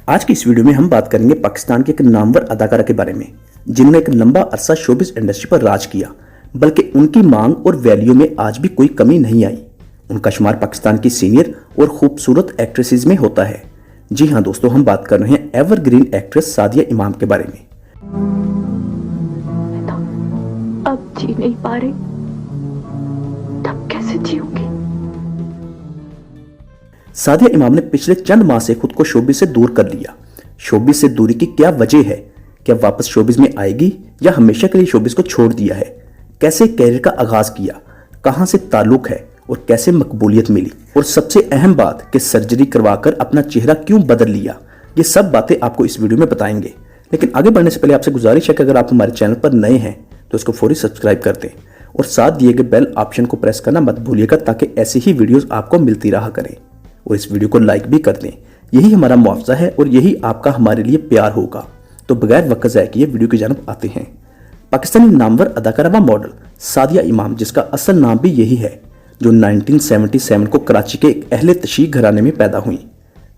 आज की इस वीडियो में हम बात करेंगे पाकिस्तान की एक नामवर अदाकारा के बारे में जिन्होंने एक लंबा अरसा शोबिस इंडस्ट्री पर राज किया, बल्कि उनकी मांग और वैल्यू में आज भी कोई कमी नहीं आई। उनका शुमार पाकिस्तान की सीनियर और खूबसूरत एक्ट्रेसेस में होता है। जी हाँ दोस्तों, हम बात कर रहे हैं एवरग्रीन एक्ट्रेस सादिया इमाम के बारे में। अब जी नहीं पा रही, तब कैसे जीऊंगी? सादिया इमाम ने पिछले चंद माह से खुद को शोबिस से दूर कर लिया। शोबिस से दूरी की क्या वजह है? क्या वापस शोबिस में आएगी या हमेशा के लिए शोबिस को छोड़ दिया है? कैसे कैरियर का आगाज किया, कहां से ताल्लुक है और कैसे मकबूलियत मिली, और सबसे अहम बात कि सर्जरी करवाकर अपना चेहरा क्यों बदल लिया, ये सब बातें आपको इस वीडियो में बताएंगे। लेकिन आगे बढ़ने से पहले आपसे गुजारिश है कि अगर आप हमारे चैनल पर नए हैं तो इसको फौरी सब्सक्राइब कर दें और साथ दिए गए बेल ऑप्शन को प्रेस करना मत भूलिएगा, ताकि ऐसी ही वीडियोस आपको मिलती रहा करें। और इस वीडियो को लाइक भी कर दें, यही हमारा मुआवजा है और यही आपका हमारे लिए प्यार होगा। तो बगैर वक्त ज़ाया किए वीडियो की जानब आते हैं। पाकिस्तानी नामवर अदाकारा व मॉडल सादिया इमाम, जिसका असल नाम भी यही है, जो 1977 को कराची के एक अहले तशीह घराने में पैदा हुई।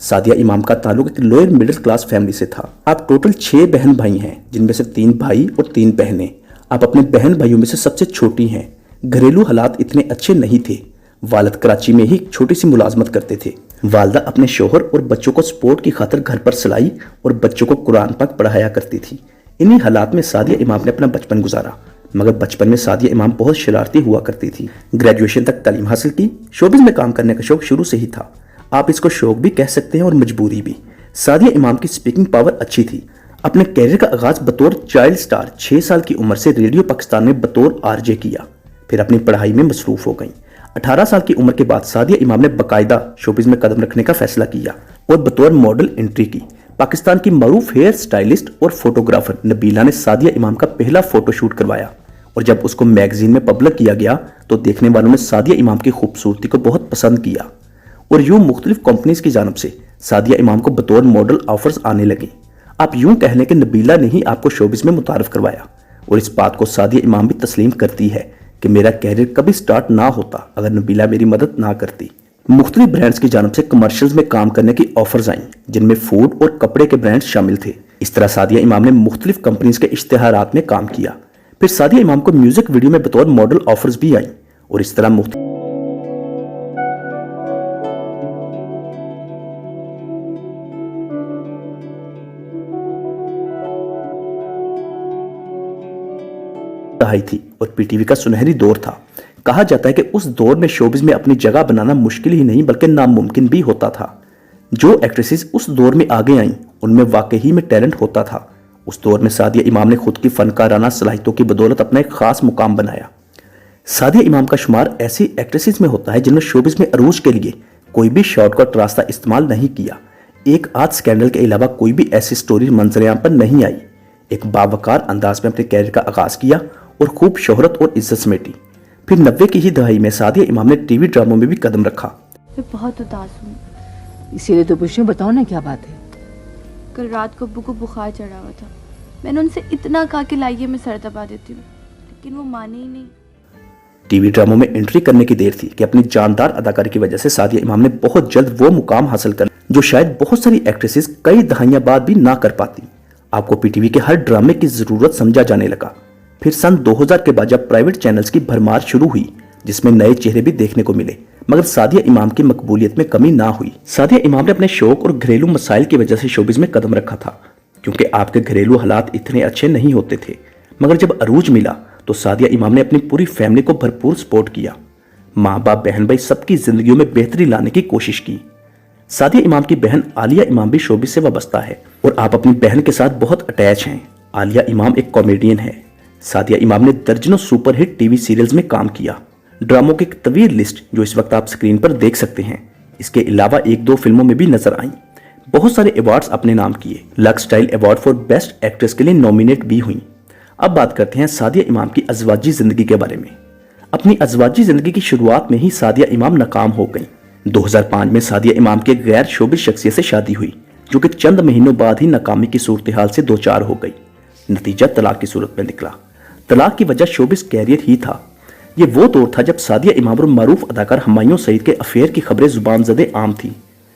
सादिया इमाम का ताल्लुक एक लोअर मिडिल क्लास फैमिली से था। आप टोटल 6 बहन भाई हैं, जिनमें से 3 भाई और 3 बहनें। आप अपने बहन भाइयों में से सबसे छोटी हैं। घरेलू हालात इतने अच्छे नहीं थे। वालिद कराची में ही छोटी सी मुलाजमत करते थे। वालदा अपने शोहर और बच्चों को सपोर्ट की खातिर घर पर सिलाई और बच्चों को कुरान पाक पढ़ाया करती थी। इन्हीं हालात में सादिया इमाम ने अपना बचपन गुजारा, मगर बचपन में सादिया इमाम बहुत शरारती हुआ करती थी। ग्रेजुएशन तक तालीम हासिल की। शोबिस में काम करने का शौक शुरू से ही था। आप इसको शौक भी कह सकते हैं और मजबूरी भी। सादिया इमाम की स्पीकिंग पावर अच्छी थी। अपने कैरियर का आगाज बतौर चाइल्ड स्टार 6 साल की उम्र से रेडियो पाकिस्तान में बतौर आरजे किया। फिर अपनी पढ़ाई में मसरूफ हो गई। 18 साल की उम्र के बाद सादिया इमाम ने बाकायदा शोबिस में कदम रखने का फैसला किया और बतौर मॉडल एंट्री की। पाकिस्तान की मरूफ हेयर स्टाइलिस्ट और फोटोग्राफर नबीला ने सादिया इमाम का पहला फोटोशूट करवाया, और जब उसको मैगजीन में पब्लिक किया गया तो देखने वालों ने सादिया इमाम की खूबसूरती को बहुत पसंद किया, और यूं मुख्तलिफ कंपनीज की जानब से सादिया इमाम को बतौर मॉडल ऑफर्स आने लगे। आप यूं कह लें कि नबीला ने ही आपको शोबिस में मुतारफ करवाया, और इस बात को सादिया इमाम भी तस्लीम करती है कि मेरा कैरियर कभी स्टार्ट ना होता अगर नबीला मेरी मदद ना करती। मुख्तलिफ ब्रांड्स की जानब से कमर्शियल्स में काम करने की ऑफर्स आईं, जिनमें फूड और कपड़े के ब्रांड्स शामिल थे। इस तरह सादिया इमाम ने मुख्तलिफ कंपनीज के इश्तिहारात में काम किया। फिर सादिया इमाम को म्यूजिक वीडियो में बतौर मॉडल ऑफर्स भी आई, और इस तरह थी और पीटीवी का सुनहरी दौर था। कहा जाता है कि उस दौर में शोबिस में अपनी जगह बनाना मुश्किल ही नहीं बल्कि नामुमकिन भी होता था। जो एक्ट्रेसेस उस दौर में आगे आईं उनमें वाकई में टैलेंट होता था। उस दौर में सादिया इमाम ने खुद की फनकाराना सलाहियतों की बदौलत अपना एक खास मुकाम बनाया। सादिया इमाम का शुमार ऐसी एक्ट्रेसेस में होता है जिन्होंने शोबिस में अरूज के लिए कोई भी शॉर्टकट रास्ता इस्तेमाल नहीं किया। एक आध स्कैंडल के अलावा कोई भी ऐसी स्टोरी मंजरेआम पर नहीं आई। एक बावकार अंदाज में अपने कैरियर का आगाज किया और खूब शोहरत और इज्जत समेटी। फिर 90 की ही दहाई में सादिया इमाम ने टीवी ड्रामों में भी कदम रखा। मैं बहुत उदास हूँ। इसीलिए तो पूछ रही हूँ, बताओ ना क्या बात है। कल रात को अब्बू को बुखार चढ़ा हुआ था। मैंने उनसे इतना कहा कि लाइए मैं सर दबा देती हूँ, लेकिन वो माने ही नहीं। टीवी ड्रामों में एंट्री करने की देर थी कि अपनी जानदार अदाकारी की वजह से सादिया इमाम ने बहुत जल्द वो मुकाम हासिल कर जो शायद बहुत सारी एक्ट्रेसेस कई दहाइयां बाद भी ना कर पाती। आपको पीटीवी के हर ड्रामे की जरूरत समझा जाने लगा। फिर सन 2000 के बाद जब प्राइवेट चैनल्स की भरमार शुरू हुई, जिसमें नए चेहरे भी देखने को मिले, मगर सादिया इमाम की मकबूलियत में कमी ना हुई। सादिया इमाम ने अपने शौक और घरेलू मसाइल की वजह से शोबिस में कदम रखा था, क्योंकि आपके घरेलू हालात इतने अच्छे नहीं होते थे। मगर जब अरूज मिला तो सादिया इमाम ने अपनी पूरी फैमिली को भरपूर सपोर्ट किया। माँ बाप, बहन भाई, सबकी जिंदगियों में बेहतरी लाने की कोशिश की। सादिया इमाम की बहन आलिया इमाम भी शोबिस से वाबस्ता है और आप अपनी बहन के साथ बहुत अटैच हैं। आलिया इमाम एक कॉमेडियन है। सादिया इमाम ने दर्जनों सुपरहिट टीवी सीरियल्स में काम किया। ड्रामों की एक तवील लिस्ट जो इस वक्त आप स्क्रीन पर देख सकते हैं। इसके अलावा 1-2 फिल्मों में भी नजर आई। बहुत सारे अवार्ड्स अपने नाम किए। Lux style award for best actress के लिए नॉमिनेट भी हुई। अब बात करते हैं सादिया इमाम की अज़वाजी जिंदगी के बारे में। अपनी अज़वाजी जिंदगी की शुरुआत में ही सादिया इमाम नाकाम हो गई। 2005 में सादिया इमाम के गैर शोबिस शख्सियत से शादी हुई, जो कि चंद महीनों बाद ही नाकामी की सूरत हाल से दो चार हो गई। नतीजा तलाक की सूरत में निकला। तलाक की वजह शोबिस कैरियर ही था। ये वो दौर था जब सादिया इमाम और मारूफ अदाकार हुमायूं सईद के अफेयर की खबरें जुबान ज़दे आम थी।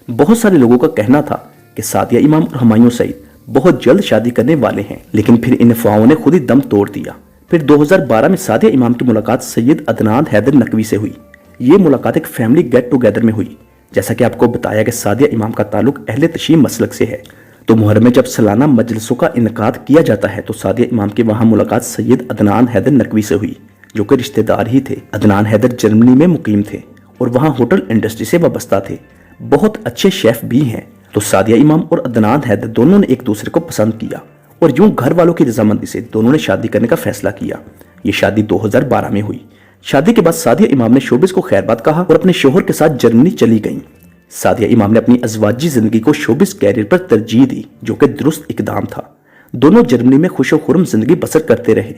बहुत सारे लोगों का कहना था कि सादिया इमाम और हुमायूं सईद बहुत जल्द शादी करने वाले हैं, लेकिन फिर इन अफवाहों ने खुद ही दम तोड़ दिया। फिर 2012 में सादिया इमाम की मुलाकात सैयद अदनान हैदर नकवी से हुई। ये मुलाकात एक फैमिली गेट टुगेदर में हुई। जैसा कि आपको बताया कि सादिया इमाम का ताल्लुक अहले तशीह मसलक से है, तो मुहर्रम में जब सालाना मजलिसों का इनकाद किया जाता है तो सादिया इमाम की वहां मुलाकात सैयद अदनान हैदर नकवी से हुई, जो कि रिश्तेदार ही थे। अदनान हैदर जर्मनी में मुकीम थे और वहां होटल इंडस्ट्री से वाबस्ता थे, बहुत अच्छे शेफ भी हैं। तो सादिया इमाम और अदनान हैदर दोनों ने एक दूसरे को पसंद किया और यूं घर वालों की रजामंदी से दोनों ने शादी करने का फैसला किया। ये शादी 2012 में हुई। शादी के बाद सादिया इमाम ने शोबिस को खैरबाद कहा और अपने शोहर के साथ जर्मनी चली गईं। सादिया इमाम ने अपनी अज़वाजी जिंदगी को शोबिस कैरियर पर तरजीह दी, जो कि दुरुस्त इकदाम था। दोनों जर्मनी में खुशो खुर्रम जिंदगी बसर करते रहे।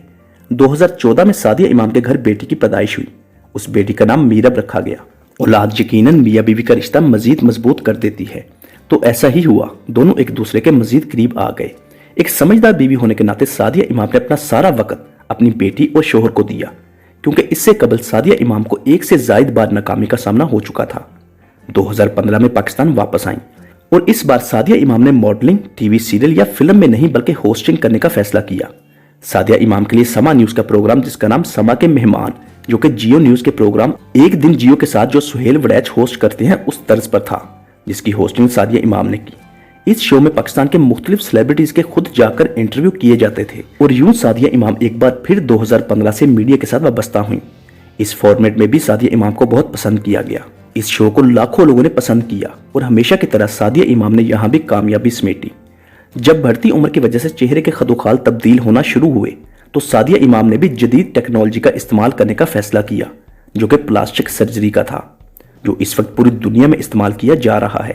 2014 में सादिया इमाम के घर बेटी की पैदाइश हुई। उस बेटी का नाम मीरब रखा गया। औलाद यकीनन मियाँ बीवी का रिश्ता मजीद मजबूत कर देती है, तो ऐसा ही हुआ। दोनों एक दूसरे के मजीद करीब आ गए। एक समझदार बीवी होने के नाते सादिया इमाम ने अपना सारा वक्त अपनी बेटी और शोहर को दिया, क्योंकि इससे कबल सादिया इमाम को एक से जायद बार नाकामी का सामना हो चुका था। 2015 में पाकिस्तान वापस आईं और इस बार सादिया इमाम ने मॉडलिंग, टीवी सीरियल या फिल्म में नहीं बल्कि होस्टिंग करने का फैसला किया। सादिया इमाम के लिए समा न्यूज का प्रोग्राम, जिसका नाम समा के मेहमान, जो कि जियो न्यूज के प्रोग्राम एक दिन जियो के साथ जो सुहेल वड़ैच होस्ट करते हैं उस तर्ज पर था, जिसकी होस्टिंग सादिया इमाम ने की। इस शो में पाकिस्तान के मुख्तलिफ सेलिब्रिटीज के खुद जाकर इंटरव्यू किए जाते थे और यूं सादिया इमाम एक बार फिर 2015 से मीडिया के साथ वाबस्ता हुई। इस फॉर्मेट में भी सादिया इमाम को बहुत पसंद किया गया। इस शो को लाखों लोगों ने पसंद किया और हमेशा की तरह सादिया इमाम ने यहाँ भी कामयाबी समेटी। जब बढ़ती उम्र की वजह से चेहरे के खदोखाल तब्दील होना शुरू हुए तो सादिया इमाम ने भी जदीद टेक्नोलॉजी का इस्तेमाल करने का फैसला किया, जो कि प्लास्टिक सर्जरी का था, जो इस वक्त पूरी दुनिया में इस्तेमाल किया जा रहा है।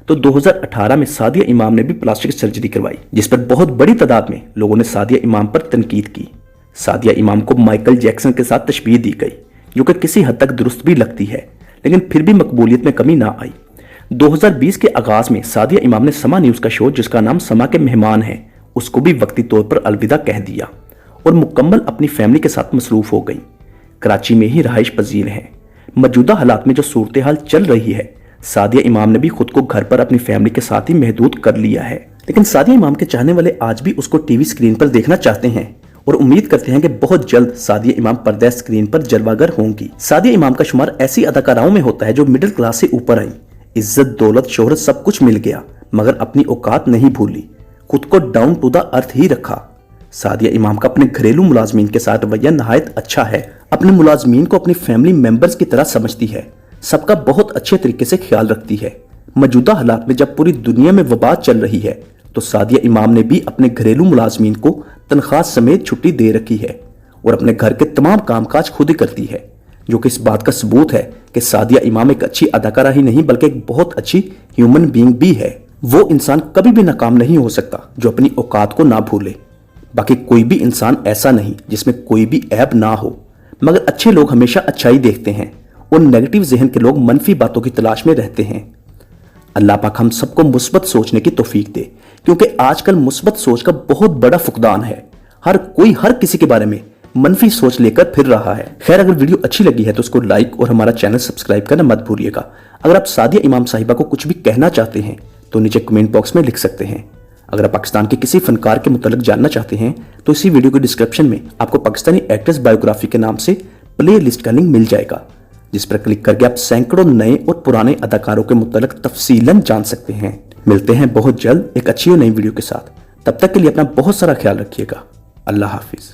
तो 2018 में सादिया इमाम ने भी प्लास्टिक सर्जरी करवाई, जिस पर बहुत बड़ी तादाद में लोगों ने सादिया इमाम पर तनकीद की। सादिया इमाम को माइकल जैक्सन के साथ तशबीह दी गई, जो कि किसी हद तक दुरुस्त भी लगती है, लेकिन फिर भी मकबूलियत में कमी ना आई। 2020 के आगाज में सादिया इमाम ने समा न्यूज का शो, जिसका नाम समा के मेहमान है, उसको भी वक्ती तौर पर अलविदा कह दिया और मुकम्मल अपनी फैमिली के साथ मसरूफ हो गई। कराची में ही रहाइश पजीर है। मौजूदा हालात में जो सूरत हाल चल रही है, सादिया इमाम ने भी खुद को घर पर अपनी फैमिली के साथ ही महदूद कर लिया है। लेकिन सादिया इमाम के चाहने वाले आज भी उसको टीवी स्क्रीन पर देखना चाहते हैं और उम्मीद करते हैं कि बहुत जल्द सादिया इमाम पर्दा स्क्रीन पर जलवागर होंगी। सादिया इमाम का शुमार ऐसी अदाकाराओं में होता है जो मिडिल क्लास से ऊपर आई। इज्जत, दौलत, शोहरत सब कुछ मिल गया, मगर अपनी औकात नहीं भूली, खुद को डाउन टू द अर्थ ही रखा। सादिया इमाम का अपने घरेलू मुलाजमीन के साथ रवैया नहायत अच्छा है। अपने मुलाजमीन को अपनी फैमिली मेंबर्स की तरह समझती है, सबका बहुत अच्छे तरीके से ख्याल रखती है। मौजूदा हालात में जब पूरी दुनिया में वबा चल रही है तो सादिया इमाम ने भी अपने घरेलू मुलाजमीन को तनख्वाह समेत छुट्टी दे रखी है और अपने घर के तमाम कामकाज खुद ही करती है, जो कि इस बात का सबूत है कि सादिया इमाम एक अच्छी अदाकारा ही नहीं बल्कि एक बहुत अच्छी ह्यूमन बीइंग भी है। वो इंसान कभी भी नाकाम नहीं हो सकता जो अपनी औकात को ना भूले। बाकी कोई भी इंसान ऐसा नहीं जिसमें कोई भी ऐब ना हो, मगर अच्छे लोग हमेशा अच्छाई देखते हैं और नेगेटिव जहन के लोग मनफी बातों की तलाश में रहते हैं। अल्लाह पाक हम सबको मुस्बत सोचने की तौफीक दे, क्योंकि आजकल मुस्बत सोच का बहुत बड़ा फुकदान है। हर कोई हर किसी के बारे में मनफी सोच लेकर फिर रहा है। खैर, अगर वीडियो अच्छी लगी है तो उसको लाइक और हमारा चैनल सब्सक्राइब करना मत भूलिएगा। अगर आप सादिया इमाम साहिबा को कुछ भी कहना चाहते हैं तो नीचे कमेंट बॉक्स में लिख सकते हैं। अगर आप पाकिस्तान के किसी फनकार के मुतल्लिक जानना चाहते हैं तो इसी वीडियो के डिस्क्रिप्शन में आपको पाकिस्तानी एक्टर्स बायोग्राफी के नाम से प्ले लिस्ट का लिंक मिल जाएगा, जिस पर क्लिक करके आप सैकड़ों नए और पुराने अदाकारों के मुतल्लिक तफसीलन जान सकते हैं। मिलते हैं बहुत जल्द एक अच्छी और नई वीडियो के साथ। तब तक के लिए अपना बहुत सारा ख्याल रखिएगा। अल्लाह हाफिज।